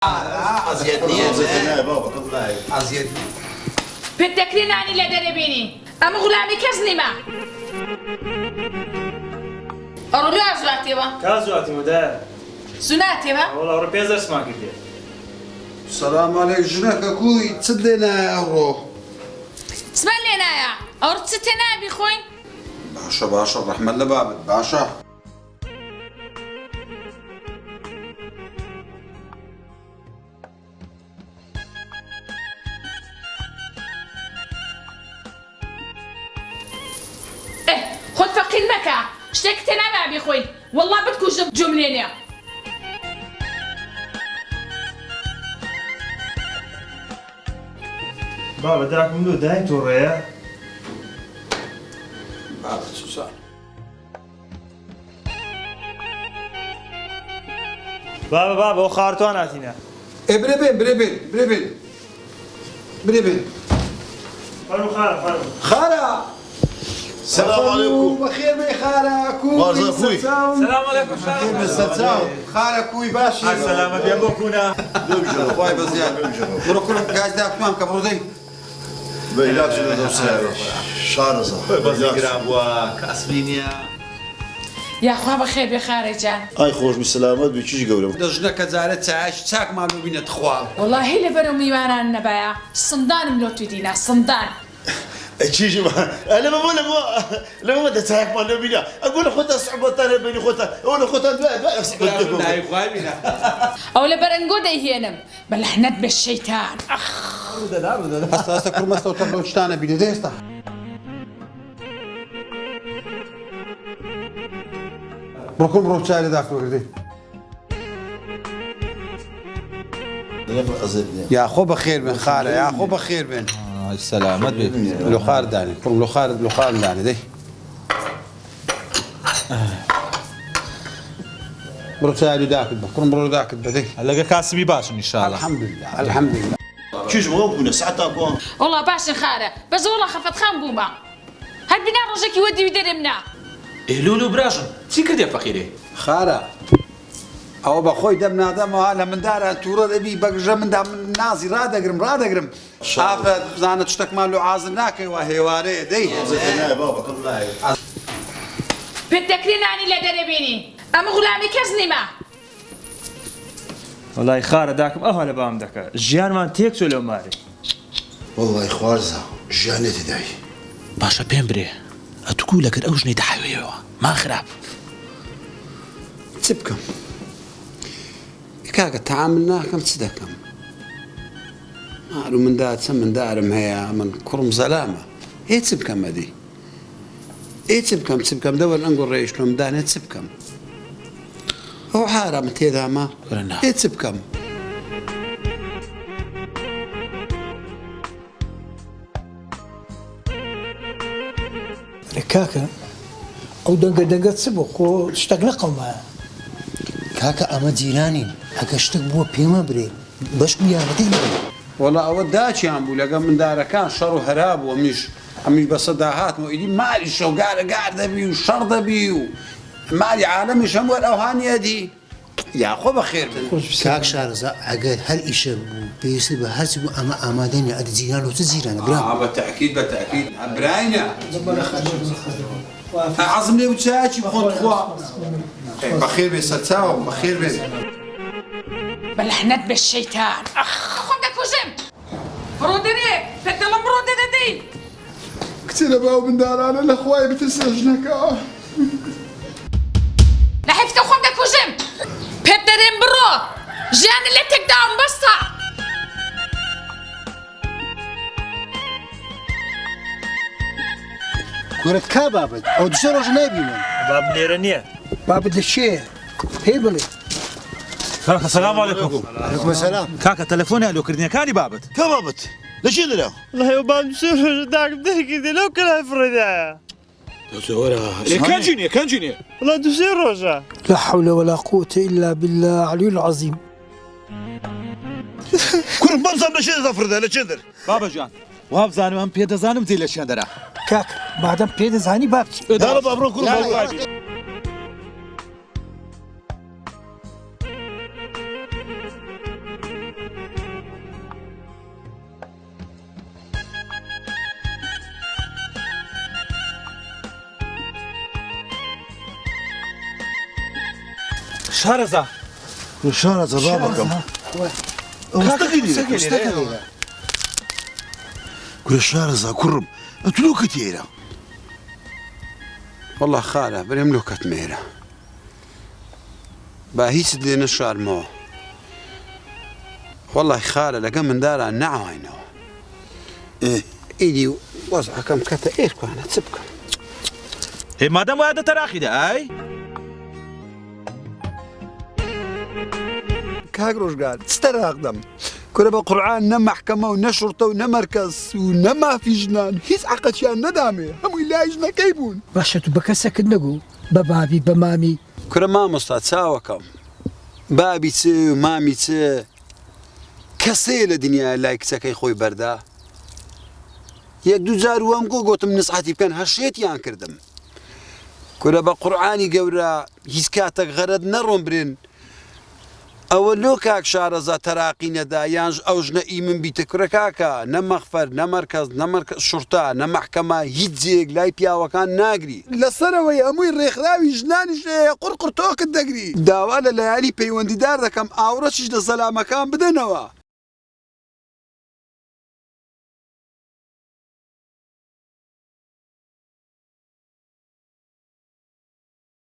ئەزیەت نییە ئەزیەت پێتەکرێنانی لە دەرەبێنی ئەمە غولامی کەس نیمە ئەڕۆلو ئازواتێەوە کازواتی مدار سوناتێەوە والله ڕۆ پێ دەستمان کردێ سەلام عەلەیک ژنەکە کوی چت لێ نایە ئەوڕۆ سبەن لێ نایە ئەوڕ چ تێ نابی خۆین باشە ڕەحمەت لە بابت باشە خۆت فەقیر مەکە شتێک تێ نابی خۆین وەڵڵا بتکوژم جملێنێ بابە داکم دوو دای تۆڕەیە بابت سوسان بابە ئەو خارتوان هاتینە برێ بێن فەرمو خارم خارە السلام عليكم بخير بي خارة كوي بارزة خوي. السلام عليكم خارة كوي باشي السلامة يا بوكونا خواهي بزياد برو كلهم قاعد داك مام كبرودي بيلاك شنو دوسها شارزة بەزیگران بووە کاسبینە یاخوا بەخێر بێ خارەجان اي خوش بسلامت بيچيش قولم دژنەکە جارە چاش چاک مالو بینێت خوا وەڵڵاهی لەبەرەو میوانان نەبایە سندانم لۆ توی دینا سندان تشيش انا ما بقول لما ما تساعد ما نبينا اقول خذها صعوبه ثانيه بيني خذها اقول خذها بقى صعوبتكم ئەو لە بەرەنگۆ دەیهێنم بە لەحنەت بە شەیتان هەستا کوڕمەستە تەڕ شتانە بینێ دێستا بڕۆکم ڕۆ چارە داکوەکردی یا خۆ بەخێر بێن خارە یا خۆ بەخێر بێن سەلامەت بێ لۆخار دانی کوڕم لۆخار دانی دەی بڕۆ چاری داکرد بە کوڕم بڕۆ داکرد بەدەی لەگە کاسبی باشن ئینشاڵڵا الحەمدولله تشيش ممكن ساعتها كون وەڵڵا باشن خارە بەزە وەڵڵا خەفەتخان بوومە هەر بنا ڕۆژێکی وەدیوی دەرمنا ئێلول و براژن چی کردێ فەقیرێ خارە ئەوە بە خۆی دەم نادەمەوە لە مندارە تووڕە دەبی بەگژە مندا من نازی ڕادەگرم ئافرەت بزانە شتێکمان لە ئازم ناکەیەوە هێوارەیە دەی بابا پێتەکرێنانی لە دەرەبێنی ئەمە غولامی کەس نیمە وەڵی خارە داکم ئەوها لە بام دەکە ژیانمان تێک چۆ لەو مارێ والله خوارزة جانتي داي باشە پێم برێ ئەتوکو لەگەر ئەو ژنەی دەحەوێەوە ما خراپ چ بکەم کاکە تەعامل ناکەم چ دەکەم ماڵ و مندا چەند مندارم هەیە من کوڕم زەلامە هێ چ بکەم ئەدی چ بکەم دەوەر ئەنگۆ ڕێیشتۆم دانێت چ بکەم ئەو حارە من تێدامە هێ چ بکەم کاکە ئەو دەنگە چ بۆ خۆ شتێک نەقەڵمایە کاکە ئەمە جیرانین ئەگە شتێک بووە پێمە برێ بەش و یارمەتی برێ وەڵا ئەوە داچیان بوو لەگە مندارەکان شەڕ و هەرا بوو ئەمیش بەسە داهاتمەوە ئیدی مالی شەوگارە گار دەبی و شەڕ دەبی و مالی عالەمیش هەم وەر ئەوهانیەدی یاخۆ بەخێر بن کاک شارەزا ئەگەر هەر ئیشە بوو پێویستی بە هەرچی بوو ئەمە ئامادەنی ئەدە جیران و چ جیرانە برا بەتەکید براینە عەزم لێ وچاکی بخۆت خوا بەخێر بێ سەرچاوە بەخێر بێ بە لەحنەت بە شەیتان خۆم دەکوژم بڕۆ دەرێ پێدەڵم بڕۆ دەدەدەی کچە لە باو مندارانە لە خوای بترسە ژنەکە لە حیفتە خۆم دەکوژم پێت دەرێم بڕۆ ژیانە لە تێکداوم بەستە کوورت کا بابەت ئەو دوسێ ڕۆژ نابینن باب لێرە نییە بابەت لە شێ پێی بڵێ سلام علیکم عەلەیکوم سەلام کاکە تەلەفۆنی ئەلۆکردنیەکانی بابەت كبابت ليش لا والله يا بام دوسێ ڕۆژ داکم دەکردێ لەو کەلای فڕێدایە کەنجینێ والله دوسێ ڕۆژە لا حول ولا قوة إلا بالله العلي العظيم كل بمزم ليش زفر لا شندر بابەجان وابزانم ئەم پێدەزانم جێ لە شێندەرا کاک بعدم پێدەزانی بابچی لا بابا كل شارەزا شارەزە با بەکەم گورە شارەزا کوڕم ئەتو لۆکەت ئێرە والله خالە برێم لۆکەت مێرە با هیچ لێ نەشارمەوە والله خالە لەگە منداران نەعاینەوە ئیدی وەزعەکەم کەتە ئێرکوانە چ بکەم هێ مادەم وایە دەتەراخیدا ئای کاک ڕۆژگار چتەراقدەم کورە بە قورعان نە مەحکەمە و نە شوڕتە و نە مەرکەز و نە مافی ژنان هیچ عەقەتیان نەدامێ هەمووی لای ژنەکەی بوون باشە تو بە کەسەکت نەگو بە بابی بە مامی کورە مامۆستا چاوەکەم بابی چ و مامی چ کەسەیە لە دنیا لای کچەکەی خۆی بەردا یەک دوو جار وەم گۆتم نسعەتی بکەن هەشێتیان کردم کورە بە قورعانی گەورە هیچ کاتێک غەرەت نەڕۆم برێن ئەوە لۆ کاک شارەزا تەراقی نەدا یانژ ئەو ژنە ئیمن بیتە کورە کاکە نە مەخفەر نە مەرکەز نە شورتا نە مەحکەمە هیچ جێک لای پیاوەکان ناگری لەسەرەوەی هەمووی ڕێکخراوی ژنانیش قورقڕ تۆکت دەگری داوا لە لایانی پەیوەندیدار دەکەم ئاوڕەشیش لە سەلامەکان بدەنەوە